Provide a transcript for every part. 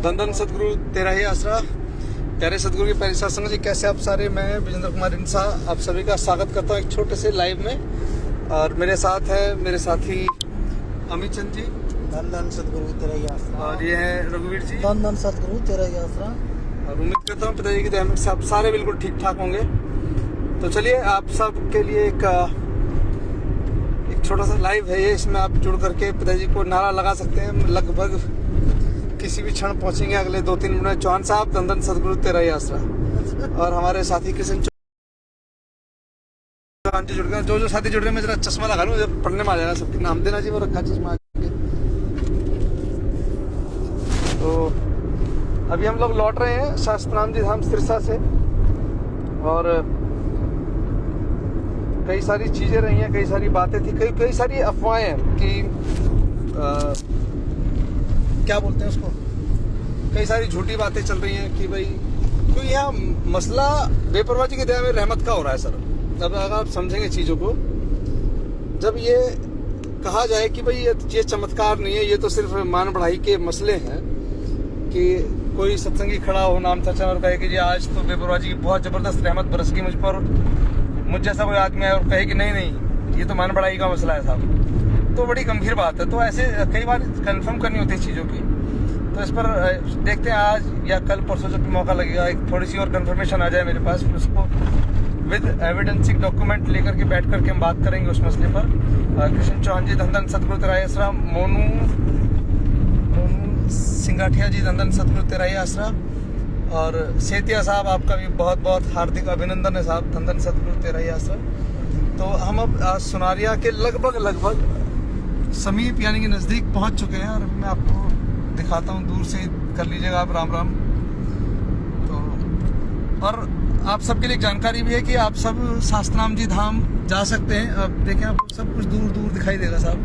धन धन सतगुरु तेरा ही आसरा। प्यारे सतगुरु की प्यारी सत्संग जी, कैसे आप सारे। मैं विजेंद्र कुमार इंसा आप सभी का स्वागत करता हूँ एक छोटे से लाइव में। और मेरे साथ है मेरे साथी अमित चंद जी। धन धन सतगुरु तेरा ही आसरा। और ये है रघुवीर जी। धन धन सतगुरु तेरा ही आसरा। और उम्मीद करता हूँ पिताजी की दया से आप सारे बिल्कुल ठीक ठाक होंगे। तो चलिए आप सब के लिए एक छोटा सा लाइव है ये, इसमें आप जुड़ करके पिताजी को नारा लगा सकते हैं। लगभग किसी भी क्षण पहुंचेंगे अगले 2-3 मिनट में। चौहान साहब धन धन सतगुरु तेरा ही आसरा। और हमारे साथी किशन चौहान जी जुड़ गए। जो साथी जुड़ रहे हैं मैं जरा चश्मा लगा लूँ, जब पढ़ने में आ जाएगा सबके नाम देना जी। वो रखा चश्मा आगे। तो अभी हम लोग लौट रहे हैं शास्त्रनाम जी धाम सिरसा से। और कई सारी चीजें रही हैं, कई सारी बातें थी, कई सारी अफवाहें हैं कि क्या बोलते हैं उसको, कई सारी झूठी बातें चल रही हैं कि भाई तो यह मसला बेपरवाही की दया में रहमत का हो रहा है सर। अब अगर आप समझेंगे चीज़ों को, जब ये कहा जाए कि भाई ये चमत्कार नहीं है, ये तो सिर्फ मान बढ़ाई के मसले हैं कि कोई सत्संगी खड़ा हो नाम चर्चा और कहे कि जी आज तो बेपरवाही की बहुत ज़बरदस्त रहमत बरस गई मुझ पर, मुझ जैसा कोई आदमी है और कहे कि नहीं ये तो मान बढ़ाई का मसला है साहब, तो बड़ी गंभीर बात है। तो ऐसे कई बार कंफर्म करनी होती है चीज़ों की। तो इस पर देखते हैं आज या कल परसों जब भी मौका लगेगा, एक थोड़ी सी और कंफर्मेशन आ जाए मेरे पास, फिर उसको विद एविडेंसिक डॉक्यूमेंट लेकर के बैठ करके हम बात करेंगे उस मसले पर। कृष्ण चौहान जी धन धन सतगुरु तेरा ही आसरा। मोनू सिंगाठिया जी धन धन सतगुरु तेरा ही आसरा। और सेतिया साहब आपका भी बहुत बहुत हार्दिक अभिनंदन है साहब, धन धन सतगुरु तेरा ही आसरा। तो हम अब सुनारिया के लगभग समीप यानी कि नज़दीक पहुंच चुके हैं। और मैं आपको दिखाता हूं, दूर से कर लीजिएगा आप राम राम। तो और आप सबके लिए जानकारी भी है कि आप सब शास्त्रनाम जी धाम जा सकते हैं। अब देखें आपको सब कुछ दूर दूर दिखाई देगा साहब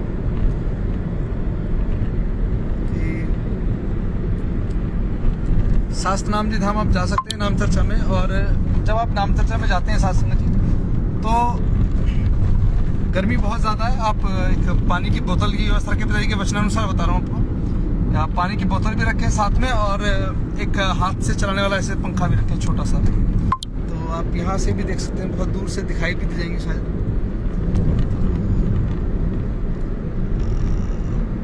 कि शास्त्रनाम जी धाम आप जा सकते हैं नाम चर्चा में। और जब आप नाम चर्चा में जाते हैं शास्त्र जी, तो गर्मी बहुत ज़्यादा है। आप एक पानी की बोतल की व्यवस्था रखें, पिताजी के वचनानुसार बता रहा हूँ आपको। आप पानी की बोतल भी रखें साथ में, और एक हाथ से चलाने वाला ऐसे पंखा भी रखें छोटा सा। तो आप यहाँ से भी देख सकते हैं, बहुत दूर से दिखाई भी दे जाएंगे शायद।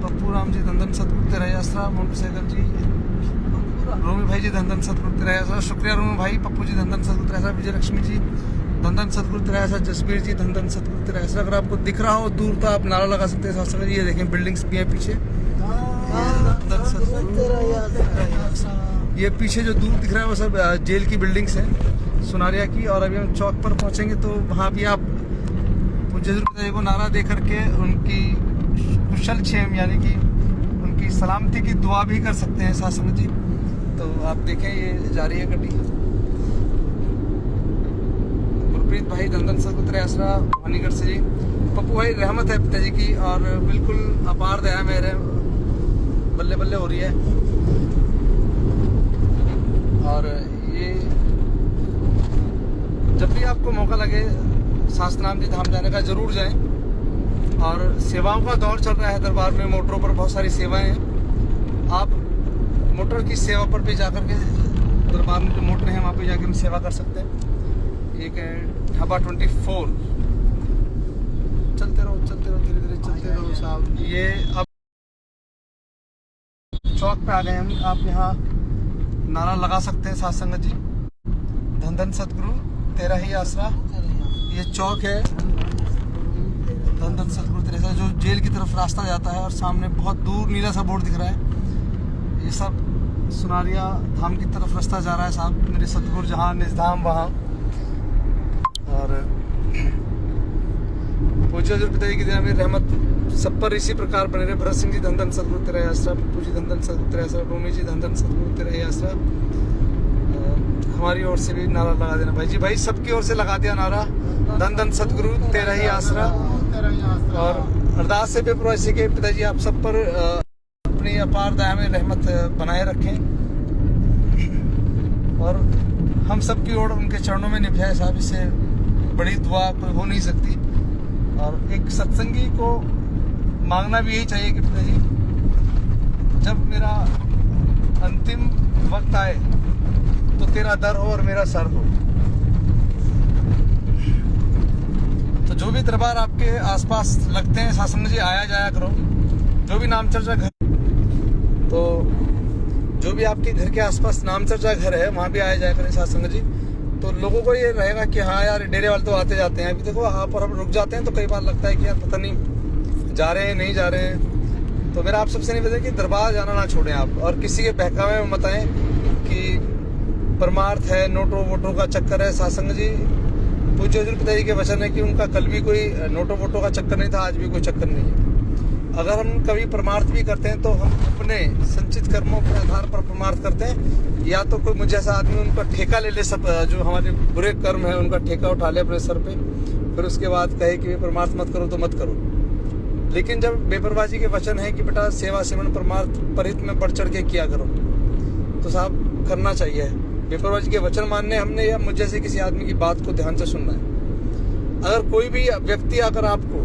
पप्पू राम जी धन धन सतगुरु तेरा ही आसरा। मोनू सहगल जी, रोमी भाई जी धन धन सतगुरु तेरा ही आसरा। शुक्रिया रोमी भाई। पप्पू जी धन धन सतगुरु तेरा ही आसरा। विजय लक्ष्मी जी धन धन सतगुरु तेरा ही आसरा। जसबीर जी धन धन सतगुरु तेरा ही आसरा। अगर आपको दिख रहा हो दूर तो आप नारा लगा सकते हैं साथ। ये देखें बिल्डिंग्स भी हैं पीछे, ये पीछे जो दूर दिख रहा है वो सब जेल की बिल्डिंग्स हैं सुनारिया की। और अभी हम चौक पर पहुंचेंगे तो वहाँ भी आप पूज्य पिताजी को नारा दे करके उनकी कुशल क्षेम यानी कि उनकी सलामती की दुआ भी कर सकते हैं शासन जी। तो आप देखें ये जा रही है गड्डी। गुरप्रीत भाई धन धन सतगुरु तेरा ही आसरा भवानीगढ़ से जी। पप्पू भाई रहमत है पिताजी की और बिल्कुल अपार दया मेरे बल्ले बल्ले हो रही है। और ये जब भी आपको मौका लगे शास्त्रनाम जी धाम जाने का जरूर जाएं। और सेवाओं का दौर चल रहा है दरबार में, मोटरों पर बहुत सारी सेवाएं हैं। आप मोटर की सेवा पर भी जाकर के दरबार में जो मोटर है वहाँ पे जाकर हम सेवा कर सकते हैं। एक है ढाबा 24। चलते रहो धीरे धीरे चलते रहो साहब। ये अब चौक पे आ गए हम। आप यहाँ नारा लगा सकते हैं साथ संगत जी, धन धन सतगुरु तेरा ही आसरा। ये चौक है धन धन सतगुरु तेरा ही आसरा, जो जेल की तरफ रास्ता जाता है। और सामने बहुत दूर नीला सा बोर्ड दिख रहा है, ये सब सुनारिया धाम की तरफ रास्ता जा रहा है साहब। मेरे सतगुरु जहाँ निजधाम वहाँ। और पूज्य पिताजी की दया में रहमत सब पर इसी प्रकार बने रहे। भरत सिंह जी धन धन सतगुरु तेरा ही आसरा। पप्पू जी धन धन सतगुरु तेरा ही आसरा। रोमी जी धन धन सतगुरु तेरा ही आसरा। हमारी ओर से भी नारा लगा देना भाई जी। भाई सबकी ओर से लगा दिया नारा, धन धन सतगुरु तेरा ही आसरा। और अरदास से बेपरवाही के पिताजी आप सब पर अपनी अपार दया में रहमत बनाए रखें। और हम सब की ओर उनके चरणों में निभाए साहब। इससे बड़ी दुआ कोई हो नहीं सकती। और एक सत्संगी को मांगना भी यही चाहिए कि पिताजी जब मेरा अंतिम तेरा दर हो और मेरा सर हो। तो जो भी दरबार आपके आसपास लगते हैं सासंग जी, आया जाया करो। जो भी नाम चर्चा घर, तो जो भी आपके घर के आसपास नाम चर्चा घर है वहाँ भी आया जाया करें सासंग जी। तो लोगों को ये रहेगा कि हाँ यार डेरे वाले तो आते जाते हैं। अभी देखो वहाँ पर हम रुक जाते हैं तो कई बार लगता है कि यार पता नहीं जा रहे हैं नहीं जा रहे हैं। तो मेरा आप सबसे निवेदन है कि दरबार जाना ना छोड़ें आप, और किसी के बहकावे में मत आए कि परमार्थ है, नोटो वोटो का चक्कर है। सासंग जी पूज्य हजूर पिताजी के वचन है कि उनका कल भी कोई नोटो वोटो का चक्कर नहीं था, आज भी कोई चक्कर नहीं है। अगर हम कभी परमार्थ भी करते हैं तो हम अपने संचित कर्मों के आधार पर परमार्थ करते हैं, या तो कोई मुझे जैसा आदमी उनका ठेका ले ले, सब जो हमारे बुरे कर्म है उनका ठेका उठा ले अपने सर पे, फिर उसके बाद कहे कि परमार्थ मत करो तो मत करो। लेकिन जब बेपरवाही के वचन है कि बेटा सेवा सेवन परमार्थ परिहित में बढ़ चढ़ के किया करो, तो साहब करना चाहिए। बेपरवाही के वचन मानने हमने, या मुझे जैसे किसी आदमी की बात को ध्यान से सुनना है। अगर कोई भी व्यक्ति अगर आपको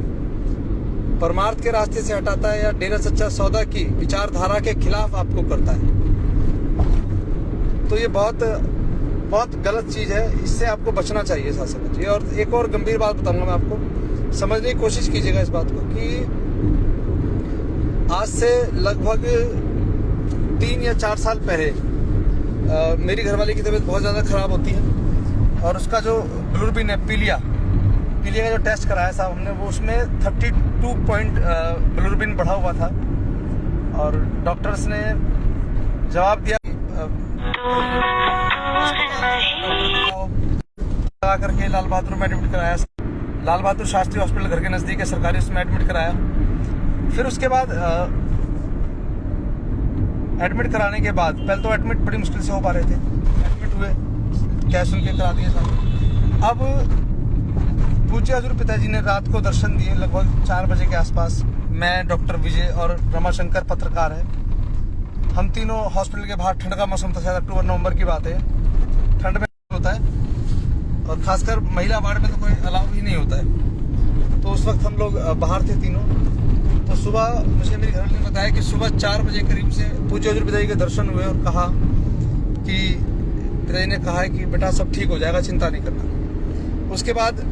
परमार्थ के रास्ते से हटाता है या डेरा सच्चा सौदा की विचारधारा के खिलाफ आपको करता है, तो ये बहुत बहुत गलत चीज है। इससे आपको बचना चाहिए शासक जी। और एक और गंभीर बात बताऊंगा मैं आपको, समझने की कोशिश कीजिएगा इस बात को कि आज से लगभग 3 या 4 साल पहले मेरी घरवाली की तबीयत बहुत ज़्यादा ख़राब होती है, और उसका जो बिलिरुबिन है, पीलिया का जो टेस्ट कराया साहब हमने, वो उसमें 32 पॉइंट बिलिरुबिन बढ़ा हुआ था। और डॉक्टर्स ने जवाब दिया लगा करके लाल बहादुर में एडमिट कराया, लाल बहादुर शास्त्री हॉस्पिटल घर के नज़दीक है सरकारी, उसमें एडमिट कराया। फिर उसके बाद एडमिट कराने के बाद, पहले तो एडमिट बड़ी मुश्किल से हो पा रहे थे, एडमिट हुए, कैश उनके करा दिए साहब। अब पूज्य हजूर पिताजी ने रात को दर्शन दिए लगभग 4 बजे के आसपास। मैं, डॉक्टर विजय और रमाशंकर पत्रकार है, हम तीनों हॉस्पिटल के बाहर, ठंड का मौसम था, शायद अक्टूबर नवंबर की बात है, ठंड में होता है, और खासकर महिला वार्ड में तो कोई अलाउ ही नहीं होता है। तो उस वक्त हम लोग बाहर थे तीनों। तो सुबह मुझे मेरी घरवाली ने बताया कि सुबह 4 बजे करीब से पूज्य हजूर पिताजी के दर्शन हुए, और कहा कि पिताजी ने कहा है कि बेटा सब ठीक हो जाएगा, चिंता नहीं करना। उसके बाद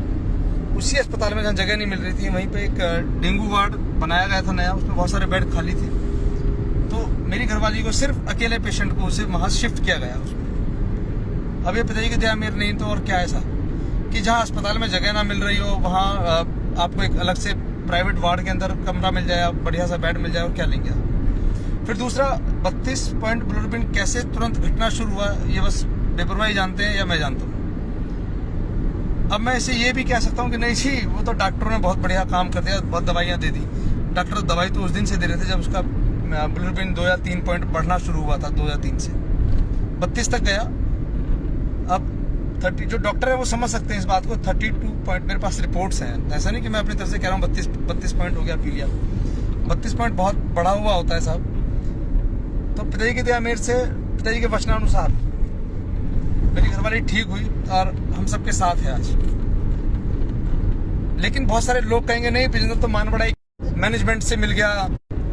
उसी अस्पताल में जहाँ जगह नहीं मिल रही थी, वहीं पे एक डेंगू वार्ड बनाया गया था नया, उसमें बहुत सारे बेड खाली थे। तो मेरी घरवाली को सिर्फ अकेले पेशेंट को उसे वहाँ शिफ्ट किया गया उसमें। अब ये पिताजी की दया मेर नहीं तो और क्या ऐसा कि जहाँ अस्पताल में जगह ना मिल रही हो, वहाँ आपको एक अलग से प्राइवेट वार्ड के अंदर कमरा मिल जाए, बढ़िया सा बेड मिल जाए, और क्या लेंगे आप। फिर दूसरा 32 पॉइंट बिलिरुबिन कैसे तुरंत घटना शुरू हुआ, ये बस बेपरवाही जानते हैं या मैं जानता हूँ। अब मैं इसे ये भी कह सकता हूँ कि नहीं जी, वो तो डॉक्टरों ने बहुत बढ़िया काम कर दिया, बहुत दवाइयाँ दे दी। डॉक्टर दवाई तो उस दिन से दे रहे थे जब उसका बिलिरुबिन 2 या 3 पॉइंट बढ़ना शुरू हुआ था, 2 या 3 से 32 तक गया। अब 30, जो डॉक्टर है वो समझ सकते हैं इस बात को, 32 पॉइंट, मेरे पास रिपोर्ट्स हैं, ऐसा नहीं कि मैं अपनी तरफ से कह रहा हूँ 32 पॉइंट हो गया पीलिया। 32 पॉइंट बहुत बढ़ा हुआ होता है साहब। तो पिताजी की दया मेरे से, पिताजी के वचनानुसार मेरी घरवाली ठीक हुई, और हम सबके साथ है आज। लेकिन बहुत सारे लोग कहेंगे नहीं बिजनेस तो मान बढ़ाई, मैनेजमेंट से मिल गया,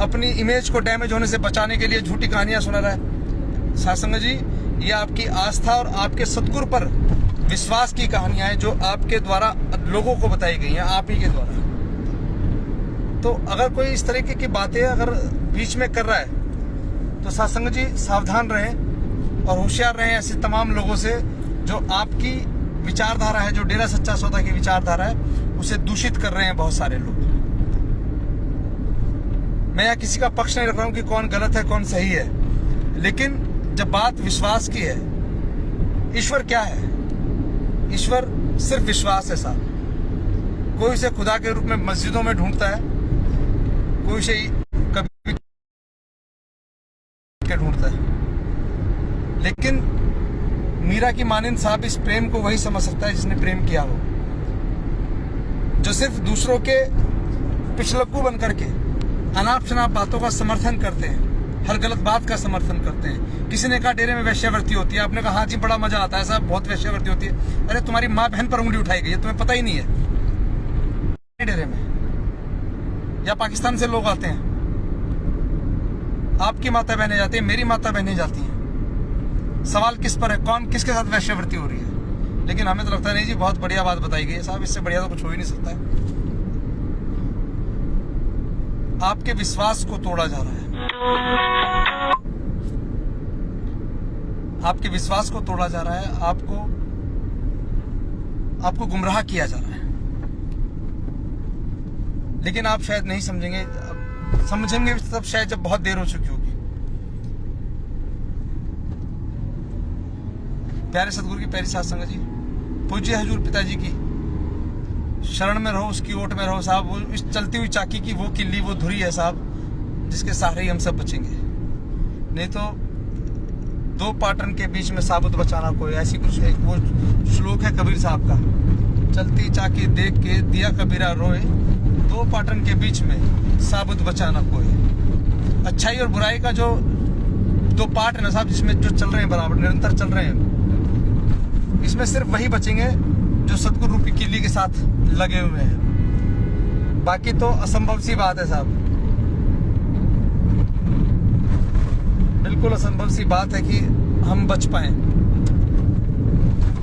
अपनी इमेज को डैमेज होने से बचाने के लिए झूठी कहानियां सुना रहा है। सासंग जी, ये आपकी आस्था और आपके सदगुरु पर विश्वास की कहानियां हैं, जो आपके द्वारा लोगों को बताई गई हैं, आप ही के द्वारा। तो अगर कोई इस तरीके की बातें अगर बीच में कर रहा है, तो सासंग जी सावधान रहें और होशियार रहें ऐसे तमाम लोगों से जो आपकी विचारधारा है, जो डेरा सच्चा सौदा की विचारधारा है, उसे दूषित कर रहे हैं बहुत सारे लोग। मैं यहाँ किसी का पक्ष नहीं रख रहा हूँ कि कौन गलत है कौन सही है, लेकिन जब बात विश्वास की है, ईश्वर क्या है? ईश्वर सिर्फ विश्वास है साहब। कोई उसे खुदा के रूप में मस्जिदों में ढूंढता है, कोई उसे कभी ढूंढता है, लेकिन मीरा की मानिंद साहब इस प्रेम को वही समझ सकता है जिसने प्रेम किया हो, जो सिर्फ दूसरों के पिछलक्कू बन करके अनाप शनाप बातों का समर्थन करते हैं, हर गलत बात का समर्थन करते हैं। किसी ने कहा डेरे में वेश्यावृत्ति होती है, आपने कहा हाँ जी बड़ा मजा आता है साहब, बहुत वेश्यावृत्ति होती है। अरे तुम्हारी माँ बहन पर उंगली उठाई गई है, तुम्हें पता ही नहीं है। डेरे में या पाकिस्तान से लोग आते हैं, आपकी माता बहनें जाती है, मेरी माता बहनें जाती हैं, सवाल किस पर है, कौन किसके साथ वैश्यवृत्ति हो रही है। लेकिन हमें तो लगता है नहीं जी, बहुत बढ़िया बात बताई गई है साहब, इससे बढ़िया तो कुछ हो ही नहीं सकता है। आपके विश्वास को तोड़ा जा रहा है, आपके विश्वास को तोड़ा जा रहा है, आपको गुमराह किया जा रहा है। लेकिन आप शायद नहीं समझेंगे, समझेंगे तब शायद जब बहुत देर हो चुकी होगी। प्यारे सतगुरु की प्यारी साध संगत जी, पूज्य हजूर पिताजी की शरण में रहो, उसकी ओट में रहो साहब। वो इस चलती हुई चाकी की वो किल्ली, वो धुरी है साहब, जिसके सहारे ही हम सब बचेंगे। नहीं तो दो पाटन के बीच में साबुत बचाना कोई, ऐसी कुछ एक वो श्लोक है कबीर साहब का, चलती चाकी देख के दिया कबीरा रोए, दो पाटन के बीच में साबुत बचाना कोई। अच्छाई और बुराई का जो दो पार्ट है ना साहब, जिसमें जो चल रहे हैं बराबर निरंतर चल रहे हैं, इसमें सिर्फ वही बचेंगे जो सतगुरु रूपी किल्ली के साथ लगे हुए हैं। बाकी तो असंभव सी बात है साहब, बिल्कुल असंभव सी बात है कि हम बच पाए।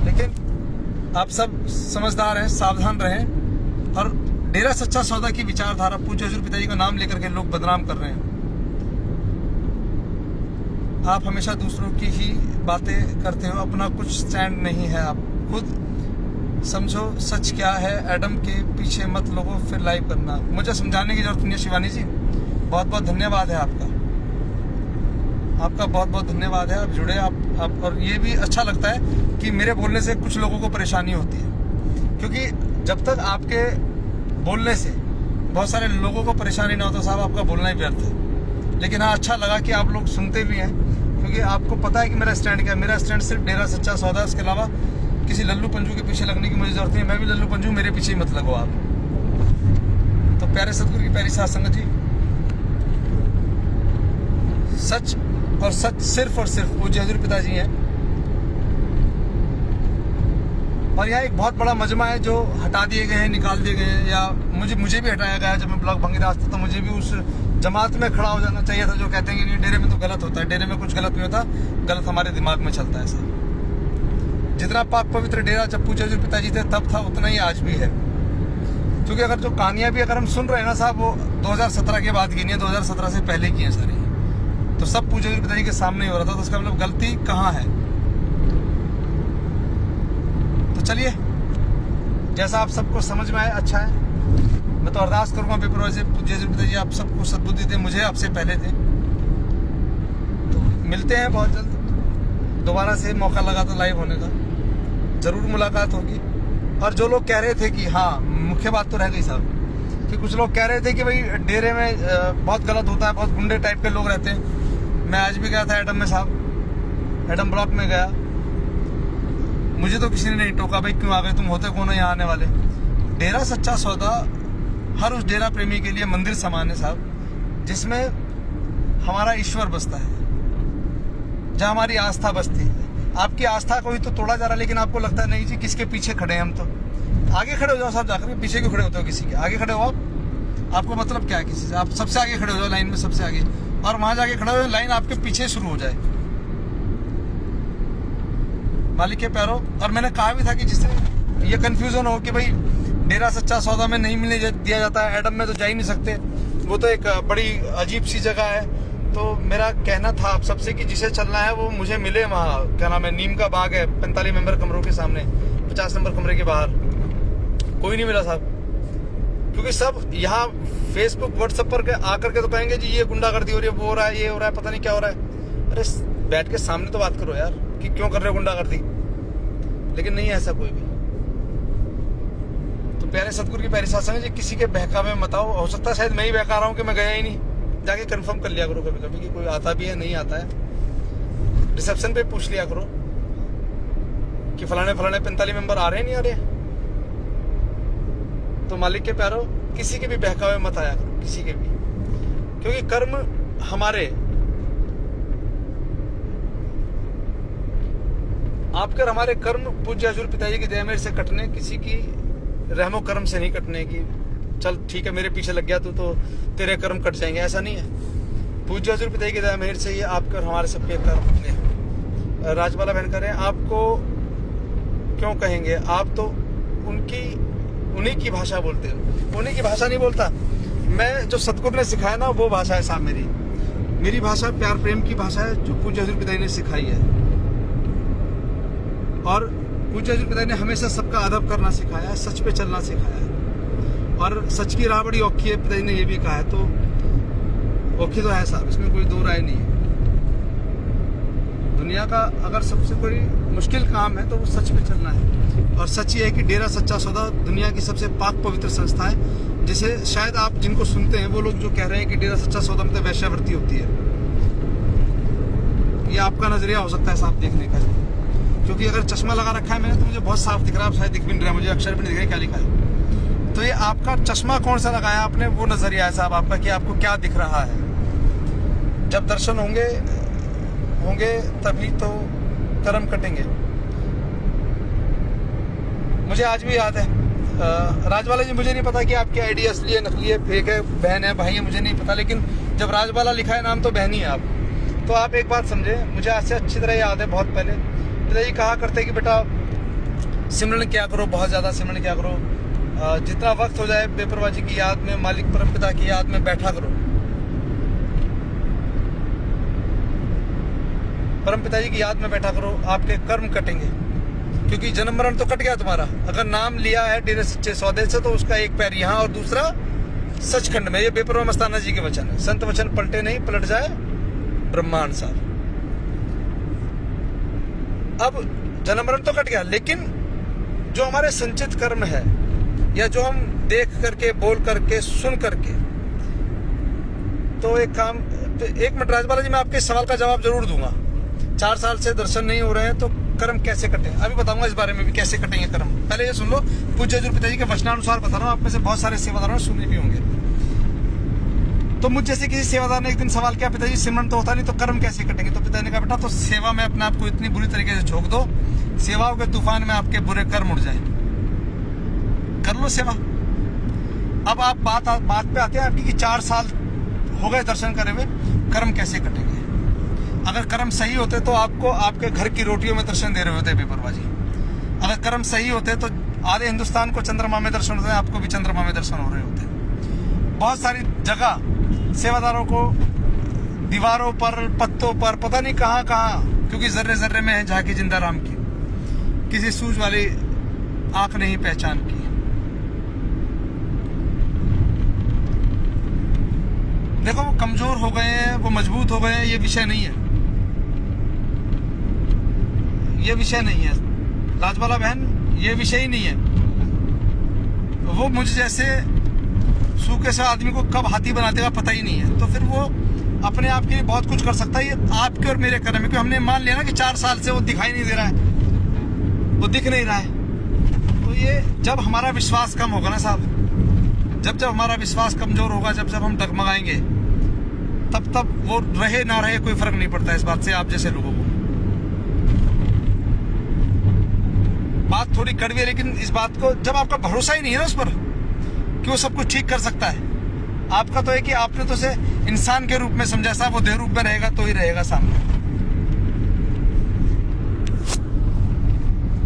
लेकिन आप सब समझदार हैं, सावधान रहें। और डेरा सच्चा सौदा की विचारधारा, पूज्य हजूर पिताजी का नाम लेकर के लोग बदनाम कर रहे हैं। आप हमेशा दूसरों की ही बातें करते हो, अपना कुछ स्टैंड नहीं है। आप खुद समझो सच क्या है, एडम के पीछे मत लोगो फिर लाइव करना। मुझे समझाने की जरूरत नहीं है शिवानी जी, बहुत बहुत धन्यवाद है आपका, आपका बहुत बहुत धन्यवाद है। आप जुड़े आप और ये भी अच्छा लगता है कि मेरे बोलने से कुछ लोगों को परेशानी होती है, क्योंकि जब तक आपके बोलने से बहुत सारे लोगों को परेशानी ना हो तो साहब आपका बोलना ही व्यर्थ है। लेकिन हाँ, अच्छा लगा कि आप लोग सुनते भी हैं, क्योंकि आपको पता है कि मेरा स्टैंड क्या है। मेरा स्टैंड सिर्फ डेरा सच्चा सौदा है, इसके अलावा किसी लल्लू पंजू के पीछे लगने की मुझे जरूरत नहीं है। मैं भी लल्लू पंजू, मेरे पीछे ही मत लगो आप। तो प्यारे सतगुरु की प्यारी साध संगत जी, सच और सच सिर्फ और सिर्फ पूज्य हजूर पिताजी हैं। और यहाँ एक बहुत बड़ा मजमा है जो हटा दिए गए हैं, निकाल दिए गए हैं, या मुझे भी हटाया गया है। जब मैं ब्लॉक भंगीदास था तो मुझे भी उस जमात में खड़ा हो जाना चाहिए था जो कहते हैं कि नहीं, डेरे में तो गलत होता है। डेरे में कुछ गलत नहीं होता, गलत हमारे दिमाग में चलता है सर। जितना पाक पवित्र डेरा जब पूज्य हजूर पिताजी थे तब था, उतना ही आज भी है। क्योंकि अगर जो कहानियां भी अगर हम सुन रहे हैं ना साहब, वो 2017 के बाद की नहीं है, 2017 से पहले की है सारी। तो सब पूज्य हजूर पिताजी के सामने ही हो रहा था, तो उसका मतलब गलती कहाँ है। तो चलिए, जैसा आप सबको समझ में आए अच्छा है। मैं तो अरदास करूंगा बेपरवाह से, पूज्य हजूर पिताजी आप सबको सद्बुद्धि दे, मुझे आपसे पहले थे। तो मिलते हैं बहुत जल्द, दोबारा से मौका लगा तो लाइव होने का जरूर मुलाकात होगी। और जो लोग कह रहे थे कि हाँ, मुख्य बात तो रह गई साहब, कि कुछ लोग कह रहे थे कि भाई डेरे में बहुत गलत होता है, बहुत गुंडे टाइप के लोग रहते हैं। मैं आज भी गया था एडम में साहब, एडम ब्लॉक में गया, मुझे तो किसी ने नहीं टोका, भाई क्यों आ गए तुम, होते कौन है यहाँ आने वाले। डेरा सच्चा सौदा हर उस डेरा प्रेमी के लिए मंदिर समान है साहब, जिसमें हमारा ईश्वर बसता है, जहाँ हमारी आस्था बसती है। आपकी आस्था को ही तो तोड़ा जा रहा है, लेकिन आपको लगता है नहीं जी किसके पीछे खड़े हैं हम। तो आगे खड़े हो जाओ साहब, जाकर पीछे क्यों खड़े होते हो किसी के, आगे खड़े हो आप। आपको मतलब क्या है किसी से, आप सबसे आगे खड़े हो जाओ लाइन में, सबसे आगे, और वहां जाके खड़े हो, लाइन आपके पीछे शुरू हो जाए। मालिक के प्यारो, और मैंने कहा भी था कि जिससे ये कंफ्यूजन हो कि भाई डेरा सच्चा सौदा में नहीं मिलने दिया जाता है, एडम में तो जा ही नहीं सकते, वो तो एक बड़ी अजीब सी जगह है। तो मेरा कहना था आप सबसे कि जिसे चलना है वो मुझे मिले वहाँ, क्या नाम है, नीम का बाग है, 45 मेंबर कमरों के सामने, 50 नंबर कमरे के बाहर। कोई नहीं मिला साहब, क्योंकि सब यहाँ फेसबुक व्हाट्सएप पर आकर के तो कहेंगे जी ये गुंडागर्दी हो रही है, वो हो रहा है, ये हो रहा है, पता नहीं क्या हो रहा है। अरे बैठ के सामने तो बात करो यार कि क्यों कर रहे हो गुंडागर्दी। लेकिन नहीं है ऐसा कोई भी। तो प्यारे सतगुरु की प्यारी साध संगत जी, किसी के बहकावे में मत आओ। हो सकता है शायद मैं ही बहका रहा हूँ कि मैं गया ही नहीं, जाके कंफर्म कर लिया करो कभी कभी कि कोई आता भी है नहीं आता है। रिसेप्शन पे पूछ लिया करो कि फलाने 45 मेंबर आ रहे हैं नहीं आ रहे। तो मालिक के प्यारो, किसी के भी बहकावे मत आया करो, किसी के भी, क्योंकि कर्म हमारे, आपके और हमारे कर्म पूज्य हजूर पिताजी की दया मेरे से कटने, किसी की रहमो कर्म से नहीं कटने की। चल ठीक है मेरे पीछे लग गया तू तो तेरे कर्म कट जाएंगे, ऐसा नहीं है। पूज्य हजूर पिताजी की दया मेहर से ये आपके और हमारे सबके कर्म अपने। राजबाला बहन कह रहे हैं आपको क्यों कहेंगे, आप तो उन्हीं की भाषा बोलते हो। उन्हीं की भाषा नहीं बोलता मैं, जो सतगुरु ने सिखाया ना वो भाषा है साहब मेरी भाषा प्यार प्रेम की भाषा है, जो पूज्य हजूर पिताजी ने सिखाई है। और पूज्य हजूर पिताजी ने हमेशा सबका अदब करना सिखाया है, सच पे चलना सिखाया है, और सच की राह बड़ी औखी है, पिताजी ने ये भी कहा है। तो औखी तो है साहब, इसमें कोई दो राय नहीं है। दुनिया का अगर सबसे कोई मुश्किल काम है तो वो सच पे चलना है, और सच ये है कि डेरा सच्चा सौदा दुनिया की सबसे पाक पवित्र संस्था है, जिसे शायद आप जिनको सुनते हैं वो लोग जो कह रहे हैं कि डेरा सच्चा सौदा में तो वैश्यावृत्ति होती है, ये आपका नजरिया हो सकता है साफ देखने का, क्योंकि अगर चश्मा लगा रखा है मैंने तो मुझे बहुत साफ दिख रहा है, शायद दिख भी नहीं रहा, मुझे अक्षर भी नहीं दिख रहा क्या लिखा है। तो ये आपका चश्मा कौन सा लगाया आपने, वो नजरिया है साहब आपका कि आपको क्या दिख रहा है। जब दर्शन होंगे तभी तो कर्म कटेंगे। मुझे आज भी याद है राजबाला जी, मुझे नहीं पता कि आपकी आईडी असली है नकली है फेक है, बहन है भाई है, मुझे नहीं पता, लेकिन जब राजबाला लिखा है नाम तो बहन ही है आप। तो आप एक बात समझे, मुझे आज से अच्छी तरह याद है, बहुत पहले पिताजी कहा करते कि बेटा सिमरन क्या करो, बहुत ज़्यादा सिमरन क्या करो, जितना वक्त हो जाए बेपरवाह जी की याद में, मालिक परमपिता की याद में बैठा करो। परम पिताजी की याद में बैठा करो, आपके कर्म कटेंगे, क्योंकि जन्म मरण तो कट गया तुम्हारा। अगर नाम लिया है डेरे सच्चे सौदे से तो उसका एक पैर यहाँ और दूसरा सचखंड में। ये बेपरवाह मस्ताना जी के वचन है, संत वचन पलटे नहीं पलट जाए ब्रह्मांड साहब। अब जन्म मरण तो कट गया, लेकिन जो हमारे संचित कर्म है, या जो हम देख करके बोल करके सुन करके, तो एक मिनट राजबाला जी, मैं आपके सवाल का जवाब जरूर दूंगा। 4 साल से दर्शन नहीं हो रहे हैं तो कर्म कैसे कटे, अभी बताऊंगा इस बारे में भी कैसे कटेंगे कर्म। पहले ये सुन लो, पूज्य हजूर पिताजी के वचनानुसार बता रहा हूँ, आप में से बहुत सारे सेवादारों ने सुने भी होंगे। तो मुझ जैसे किसी सेवादार ने एक दिन सवाल किया, पिताजी सिमरन तो होता नहीं तो कर्म कैसे कटेंगे। तो पिताजी ने कहा बेटा, तो सेवा में अपने आप को इतनी बुरी तरीके से झोंक दो, सेवाओं के तूफान में आपके बुरे कर्म उड़ जाए, कर लो सेवा। अब आप बात पे आते हैं आपकी कि 4 साल हो गए दर्शन करे हुए, कर्म कैसे कटेंगे। अगर कर्म सही होते तो आपको आपके घर की रोटियों में दर्शन दे रहे होते बेपरवाह जी। अगर कर्म सही होते तो आधे हिंदुस्तान को चंद्रमा में दर्शन होते हैं, आपको भी चंद्रमा में दर्शन हो रहे होते। बहुत सारी जगह सेवादारों को दीवारों पर, पत्तों पर, पता नहीं कहाँ कहाँ, क्योंकि जर्रे जर्रे में है झांकी जिंदा राम की, किसी सूझ वाली आंख नहीं पहचान की। देखो वो कमजोर हो गए हैं, वो मजबूत हो गए हैं, ये विषय नहीं है, ये विषय नहीं है राजबाला बहन, ये विषय ही नहीं है। वो मुझ जैसे सूखे से आदमी को कब हाथी बना देगा पता ही नहीं है, तो फिर वो अपने आप के लिए बहुत कुछ कर सकता है। ये आपके और मेरे कर्म है, क्योंकि हमने मान लिया ना कि 4 साल से वो दिखाई नहीं दे रहा है, वो दिख नहीं रहा है। तो ये जब हमारा विश्वास कम होगा ना साहब, जब हमारा विश्वास कमजोर होगा, जब हम डगमगाएंगे, तब वो रहे ना रहे कोई फर्क नहीं पड़ता इस बात से आप जैसे लोगों को। बात थोड़ी कड़वी है, लेकिन इस बात को जब आपका भरोसा ही नहीं है ना उस पर कि वो सब कुछ ठीक कर सकता है, आपका तो है कि आपने तो उसे इंसान के रूप में समझा, साहब वो देह रूप में रहेगा तो ही रहेगा सामने।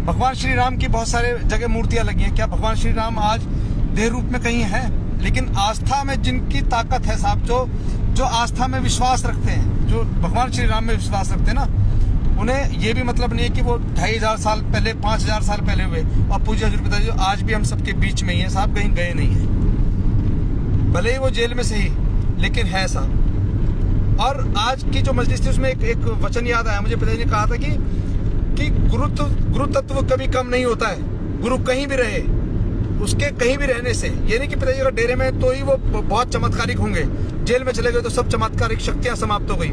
भगवान श्री राम की बहुत सारे जगह मूर्तियां लगी हैं, क्या भगवान श्री राम आज देह रूप में कहीं है? लेकिन आस्था में जिनकी ताकत है साहब, जो आस्था में विश्वास रखते हैं, जो भगवान श्री राम में विश्वास रखते हैं ना, उन्हें ये भी मतलब नहीं है कि वो 2500 साल पहले 5000 साल पहले हुए। और पूज्य हजूर पिताजी आज भी हम सबके बीच में ही है साहब, कहीं गए नहीं है, भले ही वो जेल में सही, लेकिन है साहब। और आज की जो मजलिस थी उसमें एक वचन याद आया मुझे, पिताजी ने कहा था कि गुरु तत्व कभी कम नहीं होता है, गुरु कहीं भी रहे, उसके कहीं भी रहने से। ये नहीं कि पिताजी अगर डेरे में तो ही वो बहुत चमत्कारिक होंगे, जेल में चले गए तो सब चमत्कारिक शक्तियां समाप्त हो गई,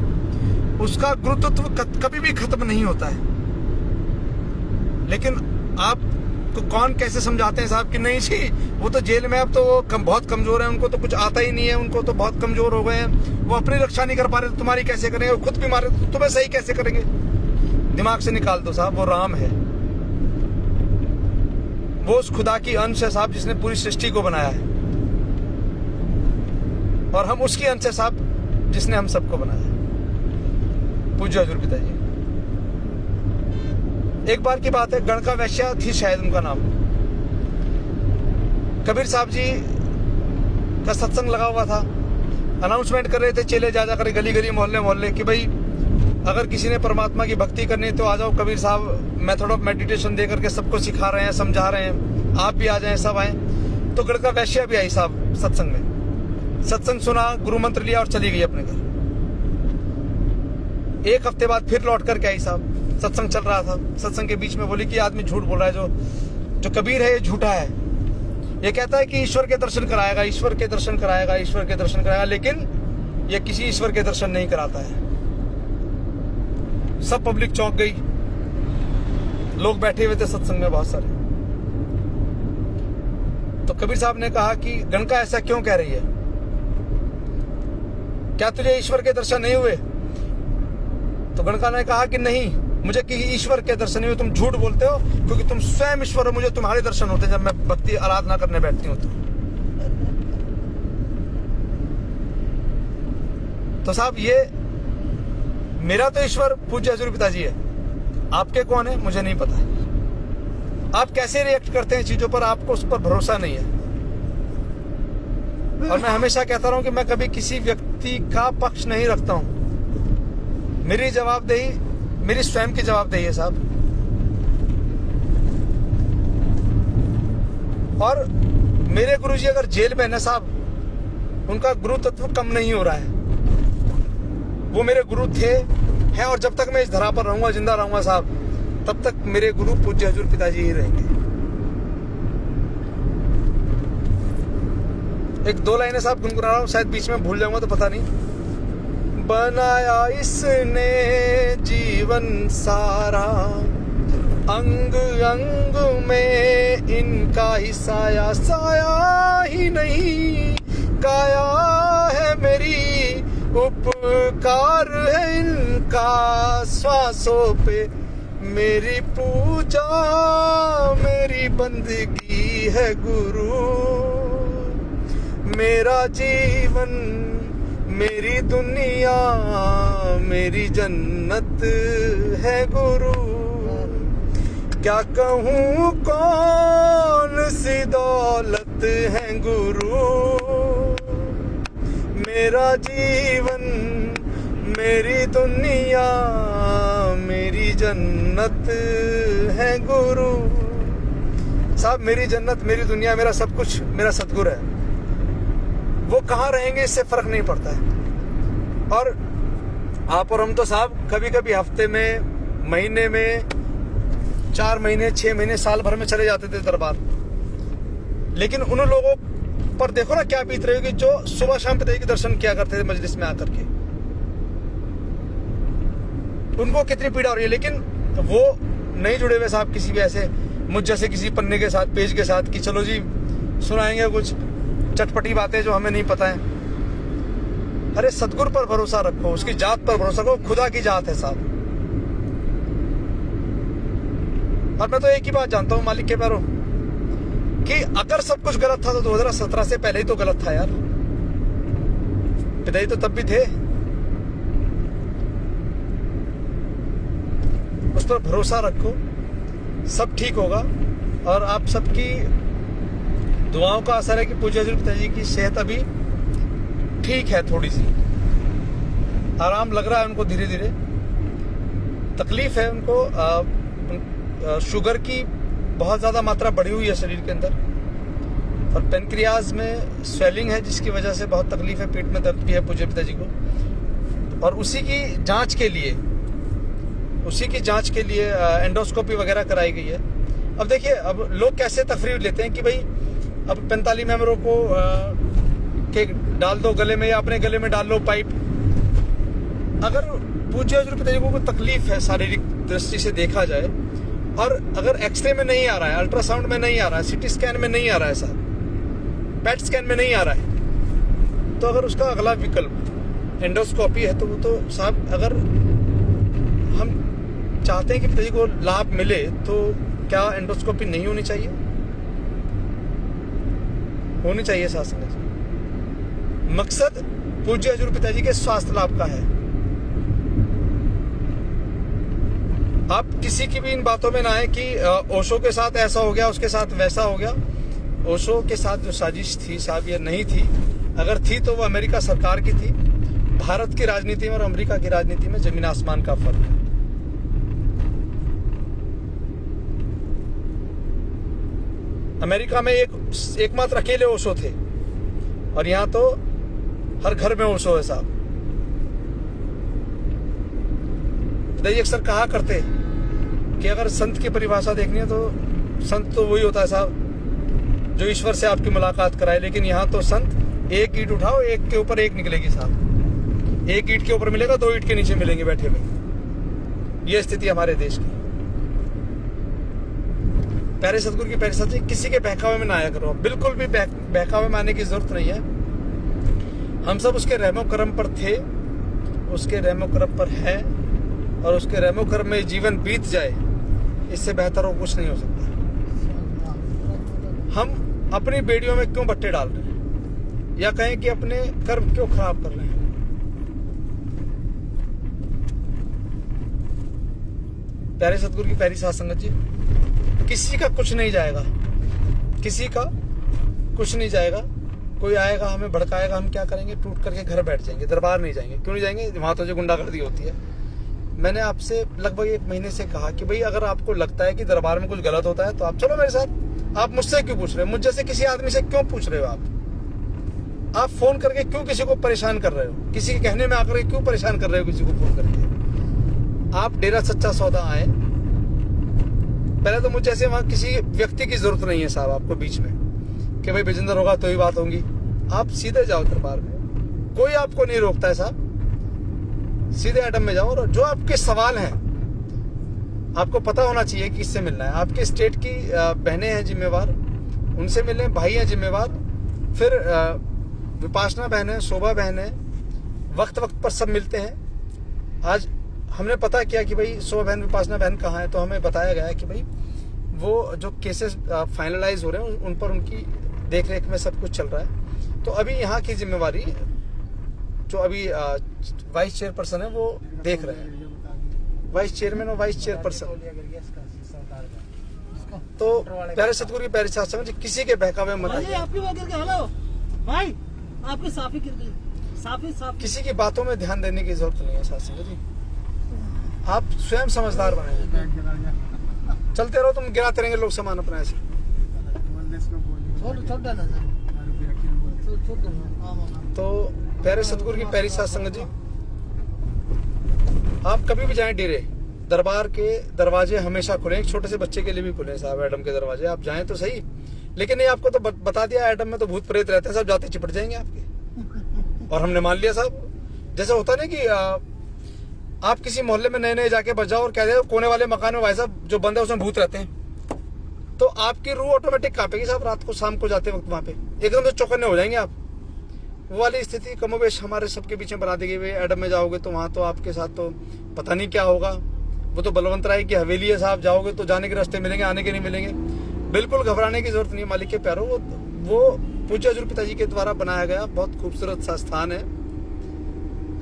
उसका गुरुत्व कभी भी खत्म नहीं होता है। लेकिन आप तो कौन कैसे समझाते हैं साहब कि नहीं जी वो तो जेल में, अब तो वो बहुत कमजोर है, उनको तो कुछ आता ही नहीं है, उनको तो बहुत कमजोर हो गए हैं, वो अपनी रक्षा नहीं कर पा रहे, तो तुम्हारी कैसे करेंगे? वो खुद भी मारे तो तुम्हें सही कैसे करेंगे? दिमाग से निकाल दो साहब, वो राम है, वो उस खुदा की अंश है साहब जिसने पूरी सृष्टि को बनाया है, और हम उसकी अंश है साहब जिसने हम सबको बनाया है। पूज्य हजूर पिताजी। एक बार की बात है, गणका वैश्या थी शायद उनका नाम। कबीर साहब जी का सत्संग लगा हुआ था, अनाउंसमेंट कर रहे थे चेले जा कर गली गली मोहल्ले मोहल्ले कि भाई अगर किसी ने परमात्मा की भक्ति करनी है तो आ जाओ, कबीर साहब मेथड ऑफ मेडिटेशन दे करके सबको सिखा रहे हैं, समझा रहे हैं, आप भी आ जाएं, सब आए। तो गणका वैश्या भी आई साहब सत्संग में, सत्संग सुना, गुरु मंत्र लिया और चली गई अपने घर। एक हफ्ते बाद फिर लौट करके आई साहब, सत्संग चल रहा था, सत्संग के बीच में बोली कि आदमी झूठ बोल रहा है, जो कबीर है ये झूठा है, ये कहता है कि ईश्वर के दर्शन कराएगा, ईश्वर के दर्शन कराएगा, ईश्वर के दर्शन कराएगा, लेकिन ये किसी ईश्वर के दर्शन नहीं कराता है। सब पब्लिक चौंक गई, लोग बैठे हुए थे सत्संग में बहुत सारे। तो कबीर साहब ने कहा कि गणका ऐसा क्यों कह रही है, क्या तुझे ईश्वर के दर्शन नहीं हुए? तो गणका ने कहा कि नहीं, मुझे किसी ईश्वर के दर्शन नहीं हुए, तुम झूठ बोलते हो, क्योंकि तुम स्वयं ईश्वर हो, मुझे तुम्हारे दर्शन होते हैं जब मैं भक्ति आराधना करने बैठती हूं। तो साहब ये मेरा तो ईश्वर पूज्य हजूर पिताजी है, आपके कौन है मुझे नहीं पता। आप कैसे रिएक्ट करते हैं चीजों पर, आपको उस पर भरोसा नहीं है। और मैं हमेशा कहता रहा हूं कि मैं कभी किसी व्यक्ति का पक्ष नहीं रखता हूं। मेरी जवाबदेही मेरी स्वयं की जवाबदेही है साहब। और मेरे गुरुजी अगर जेल में है साहब, उनका गुरु तत्व कम नहीं हो रहा है। वो मेरे गुरु थे, हैं, और जब तक मैं इस धरा पर रहूंगा, जिंदा रहूंगा साहब, तब तक मेरे गुरु पूज्य हजूर पिताजी ही रहेंगे। एक दो लाइनें साहब गुनगुना रहा हूं, शायद बीच में भूल जाऊंगा तो पता नहीं। बनाया इसने जीवन सारा, अंग अंग में इनका ही साया, साया ही नहीं काया है मेरी, उपकार है इनका श्वासों पे मेरी पूजा, मेरी बंदगी है गुरु, मेरा जीवन मेरी दुनिया मेरी जन्नत है गुरु। क्या कहूँ कौन सी दौलत है गुरु, मेरा जीवन मेरी दुनिया मेरी जन्नत है गुरु। साहब मेरी जन्नत मेरी दुनिया मेरा सब कुछ मेरा सतगुरु है। वो कहाँ रहेंगे इससे फर्क नहीं पड़ता है। और आप और हम तो साहब कभी कभी हफ्ते में, महीने में, 4 महीने, 6 महीने, साल भर में चले जाते थे दरबार। लेकिन उन लोगों पर देखो ना क्या बीत रही होगी जो सुबह शाम पिताजी के दर्शन किया करते थे मजलिस में आकर के, उनको कितनी पीड़ा हो रही है। लेकिन वो नहीं जुड़े हुए साहब किसी भी ऐसे मुझ जैसे किसी पन्ने के साथ, पेज के साथ कि चलो जी सुनाएंगे कुछ चटपटी बातें जो हमें नहीं पता है। अरे सतगुरु पर भरोसा रखो, उसकी जात पर भरोसा रखो, खुदा की जात है साहब। और मैं तो एक ही बात जानता हूं मालिक के पैरों, कि अगर सब कुछ गलत था तो 2017 से पहले ही तो गलत था यार। पिताजी तो तब भी थे। उस पर भरोसा रखो, सब ठीक होगा। और आप सबकी दुआओं का असर है कि पूज्य हजूर पिताजी की सेहत अभी ठीक है, थोड़ी सी आराम लग रहा है उनको, धीरे धीरे। तकलीफ है उनको, शुगर की बहुत ज़्यादा मात्रा बढ़ी हुई है शरीर के अंदर, और पेनक्रियाज में स्वेलिंग है जिसकी वजह से बहुत तकलीफ है, पेट में दर्द भी है पूज्य पिताजी को। और उसी की जांच के लिए एंडोस्कोपी वगैरह कराई गई है। अब देखिए, अब लोग कैसे तफरीह लेते हैं कि भाई अब 45 मेंबरों को के डाल दो गले में, या अपने गले में डाल लो पाइप। अगर पूज्य हजूर पिताजी को कोई तकलीफ है शारीरिक दृष्टि से देखा जाए, और अगर एक्सरे में नहीं आ रहा है, अल्ट्रासाउंड में नहीं आ रहा है, सीटी स्कैन में नहीं आ रहा है साहब, पेट स्कैन में नहीं आ रहा है, तो अगर उसका अगला विकल्प एंडोस्कोपी है तो वो तो साहब, अगर हम चाहते हैं कि पिताजी को लाभ मिले तो क्या एंडोस्कोपी नहीं होनी चाहिए? होनी चाहिए साथ संगत। मकसद पूज्य हजूर पिताजी के स्वास्थ्य लाभ का है। आप किसी की भी इन बातों में ना आए कि ओशो के साथ ऐसा हो गया, उसके साथ वैसा हो गया। ओशो के साथ जो साजिश थी साहब, ये नहीं थी। अगर थी तो वो अमेरिका सरकार की थी। भारत की राजनीति में और अमेरिका की राजनीति में जमीन आसमान का फर्क है। अमेरिका में एकमात्र अकेले ओशो थे और यहाँ तो हर घर में ओशो है साहब। दयाल अक्सर कहा करते कि अगर संत की परिभाषा देखनी है तो संत तो वही होता है साहब जो ईश्वर से आपकी मुलाकात कराए। लेकिन यहाँ तो संत एक ईंट उठाओ, एक के ऊपर एक निकलेगी साहब। एक ईंट के ऊपर मिलेगा, 2 ईंट के नीचे मिलेंगे बैठे हुए। ये स्थिति हमारे देश की। प्यारे सतगुरु की प्यारी सच्ची, किसी के बहकावे में ना आया करो। बिल्कुल भी बहकावे में आने की जरूरत नहीं है। हम सब उसके रहमो करम पर थे, उसके रहमो करम पर है और उसके रहमो करम में जीवन बीत जाए, इससे बेहतर और कुछ नहीं हो सकता। हम अपनी बेड़ियों में क्यों बट्टे डाल रहे हैं, या कहें कि अपने कर्म क्यों खराब कर रहे हैं। प्यारे सतगुरु की प्यारी साध संगत जी, किसी का कुछ नहीं जाएगा, किसी का कुछ नहीं जाएगा। कोई आएगा हमें भड़काएगा, हम क्या करेंगे? टूट करके घर बैठ जाएंगे, दरबार नहीं जाएंगे। क्यों नहीं जाएंगे? वहां तो जो गुंडागर्दी होती है। मैंने आपसे लगभग 1 महीने से कहा कि भाई अगर आपको लगता है कि दरबार में कुछ गलत होता है तो आप चलो मेरे साथ। आप मुझसे क्यों पूछ रहे हो? मुझ जैसे किसी आदमी से क्यों पूछ रहे हो? आप फोन करके क्यों किसी को परेशान कर रहे हो? किसी के कहने में आकर क्यों परेशान कर रहे हो किसी को फोन करके? आप डेरा सच्चा सौदा आए, पहले तो मुझ जैसे वहां किसी व्यक्ति की जरूरत नहीं है साहब आपको बीच में कि भाई विजेंद्र होगा तो ही बात होगी। आप सीधे जाओ दरबार में, कोई आपको नहीं रोकता है साहब। सीधे एटम में जाओ और जो आपके सवाल हैं आपको पता होना चाहिए कि किससे मिलना है। आपके स्टेट की बहनें हैं जिम्मेवार, उनसे मिलें। भाई हैं जिम्मेवार, फिर विपासना बहन है, शोभा बहन है, वक्त वक्त पर सब मिलते हैं। आज हमने पता किया कि भाई शोभा बहन विपासना बहन कहाँ है, तो हमें बताया गया कि भाई वो जो केसेस फाइनलाइज हो रहे हैं उन पर उनकी देख रेख में सब कुछ चल रहा है। तो अभी यहाँ की जिम्मेवारी जो अभी वाइस चेयरपर्सन है वो देख रहे हैं, वाइस चेयरमैन और वाइस चेयरपर्सन। तो प्यारे सतगुरु की प्यारी साथ समझ, किसी के बहकावे में मत आइए। आपकी बात करके हेलो भाई, आपकी साफी गिर गई, साफी किसी की बातों में ध्यान देने की जरूरत नहीं है साथ समझ जी। आप स्वयं समझदार बने, चलते रहो, तुम गिराते रहेंगे लोग सामान अपना ऐसे। तो प्यारे सतगुरु की प्यारी साध संगत जी, आप कभी भी जाएं डेरे, दरबार के दरवाजे हमेशा खुले। एक छोटे से बच्चे के लिए भी खुले साहब एडम के दरवाजे। आप जाएं तो सही, लेकिन ये आपको तो बता दिया एडम में तो भूत प्रेत रहते हैं, सब जाते चिपट जाएंगे आपके। और हमने मान लिया साहब, जैसे होता ना कि आप किसी मोहल्ले में नए नए जाके बच जाओ और कह दे कोने वाले मकान में भाई साहब जो बंद है उसमें भूत रहते हैं, तो आपकी रूह ऑटोमेटिक कांपेगी साहब। रात को शाम को जाते वक्त वहां पे एकदम से चौकन्ने हो जाएंगे आप। वो वाली स्थिति कमोबेश हमारे सबके पीछे बना दी गई। एडम में जाओगे तो वहां तो आपके साथ तो पता नहीं क्या होगा। वो तो बलवंत राय की हवेली है साहब, जाओगे तो जाने के रास्ते मिलेंगे, आने के नहीं मिलेंगे। बिल्कुल घबराने की जरूरत नहीं है मालिक के प्यारो। वो पूज्य हजूर पिताजी के द्वारा बनाया गया बहुत खूबसूरत सा स्थान है।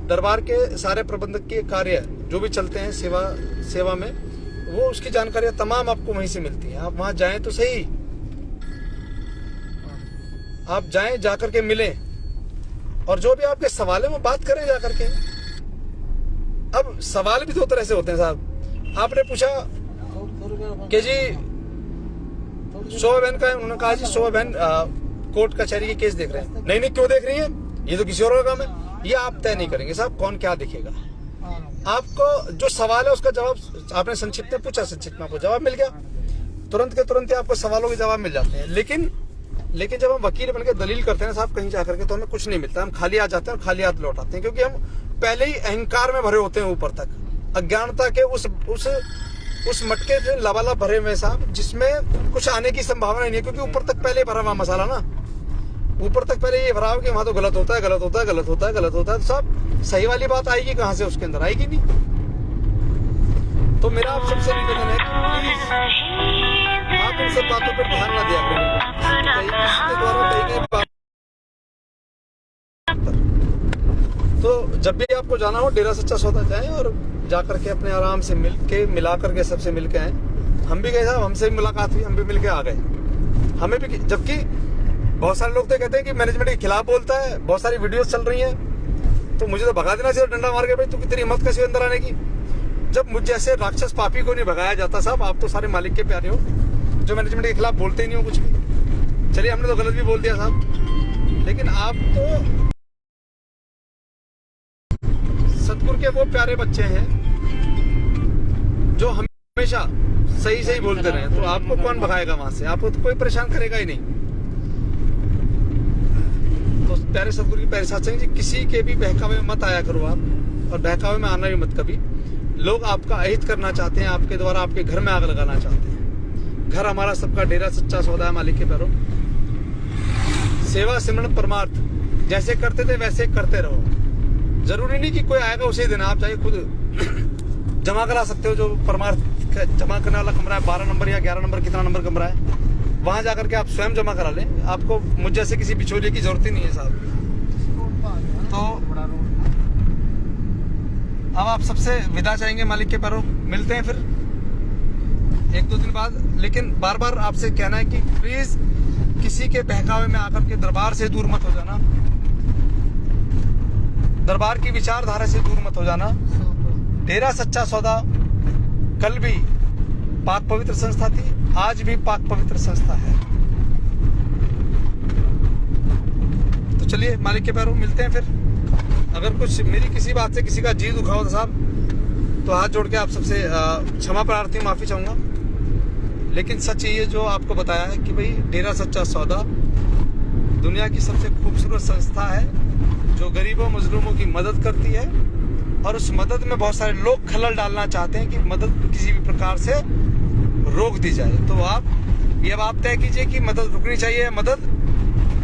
दरबार के सारे प्रबंधक के कार्य जो भी चलते हैं सेवा में, वो उसकी जानकारियां तमाम आपको वहीं से मिलती हैं। आप वहां जाएं तो सही, आप जाएं, जाकर के मिलें और जो भी आपके सवाल है वो बात करें जाकर के। अब सवाल भी 2 तरह से होते हैं साहब। आपने पूछा कि जी शोभा बहन का है, उन्होंने कहा जी शोभा बहन कोर्ट कचहरी के केस देख रहे हैं। नहीं क्यों देख रही है, ये तो किसी और का काम है। ये आप तय नहीं करेंगे साहब कौन क्या दिखेगा। आपको जो सवाल है उसका जवाब आपने संक्षिप्त में पूछा, संक्षिप्त में आपको जवाब मिल गया, तुरंत के तुरंत ही आपको सवालों के जवाब मिल जाते हैं। लेकिन जब हम वकील बनकर दलील करते हैं ना साहब कहीं जाकर के, तो हमें कुछ नहीं मिलता। हम खाली आ जाते हैं और खाली हाथ लौट आते हैं, क्योंकि हम पहले ही अहंकार में भरे होते हैं ऊपर तक, अज्ञानता के उस मटके से लबालब भरे हुए साहब, जिसमें कुछ आने की संभावना नहीं है। क्योंकि ऊपर तक पहले ही भरा हुआ मसाला ना, ऊपर तक पहले ये भरा हो कि वहां तो गलत होता है, गलत होता है, गलत होता है, गलत होता है। तो साहब सही वाली बात आएगी कहां से, उसके अंदर आएगी नहीं। तो मेरा आप सबसे निवेदन है कि प्लीज आप इन सब बातों पर ध्यान न दिया करें। किसी के द्वारा कही गई बात। तो जब भी आपको जाना हो डेरा सच्चा सौदा जाएं और जा करके अपने आराम से मिला करके सबसे मिल के आए। हम भी गए साहब, हमसे भी मुलाकात हुई, हम भी मिल के आ गए। हमें भी, जबकि बहुत सारे लोग तो कहते हैं कि मैनेजमेंट के खिलाफ बोलता है, बहुत सारी वीडियोस चल रही हैं, तो मुझे तो भगा देना चाहिए डंडा मार के, भाई तू कितनी हिम्मत कैसे अंदर आने की। जब मुझ जैसे राक्षस पापी को नहीं भगाया जाता साहब, आप तो सारे मालिक के प्यारे हो जो मैनेजमेंट के खिलाफ बोलते ही नहीं हो कुछ भी। चलिए हमने तो गलत भी बोल दिया साहब, लेकिन आप तो सतगुरु के वो प्यारे बच्चे हैं जो हमेशा सही सही बोलते रहे, तो आपको कौन भगाएगा वहां से, आपको तो कोई परेशान करेगा ही नहीं। तो प्यारे सतगुरु की प्यारे सत्संग जी, किसी के भी बहकावे में मत आया करो आप, और बहकावे में आना भी मत कभी। लोग आपका अहित करना चाहते हैं, आपके द्वारा आपके घर में आग लगाना चाहते हैं। घर हमारा सबका डेरा सच्चा सौदा है मालिक के पैरों। सेवा सिमरन परमार्थ जैसे करते थे वैसे करते रहो। जरूरी नहीं कि कोई आएगा उसे देना, आप चाहे खुद जमा करा सकते हो। जो परमार्थ जमा करने वाला कमरा है 12 नंबर या 11 नंबर, कितना नंबर कमरा है, वहां जाकर के आप स्वयं जमा करा लें। आपको मुझ जैसे किसी बिचौलिए की जरूरत ही नहीं है साहब। तो अब आप सबसे विदा चाहेंगे मालिक के पैरों, मिलते हैं फिर 1-2 दिन बाद। लेकिन बार बार आपसे कहना है कि प्लीज किसी के बहकावे में आकर के दरबार से दूर मत हो जाना, दरबार की विचारधारा से दूर मत हो जाना। डेरा सच्चा सौदा कल भी पाक पवित्र संस्था थी, आज भी पाक पवित्र संस्था है। तो चलिए मालिक के पैरों मिलते हैं फिर। अगर कुछ मेरी किसी बात से किसी का जी दुखा हो साहब, तो हाथ जोड़ के आप सबसे क्षमा प्रार्थी, माफी चाहूंगा। लेकिन सच ये जो आपको बताया है कि भाई डेरा सच्चा सौदा दुनिया की सबसे खूबसूरत संस्था है जो गरीबों मजलूमों की मदद करती है, और उस मदद में बहुत सारे लोग खलल डालना चाहते हैं कि मदद किसी भी प्रकार से रोक दी जाए। तो आप ये अब आप तय कीजिए कि मदद रुकनी चाहिए, मदद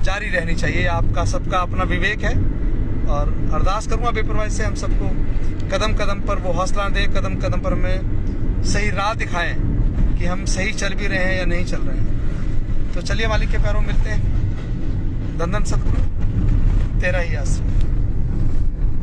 जारी रहनी चाहिए। आपका सबका अपना विवेक है, और अरदास करूंगा बेपरवाही से हम सबको कदम कदम पर वो हौसला दें, कदम कदम पर हमें सही राह दिखाएं कि हम सही चल भी रहे हैं या नहीं चल रहे हैं। तो चलिए मालिक के पैरों मिलते हैं। धन धन सतगुरु, तेरा ही आश्रय।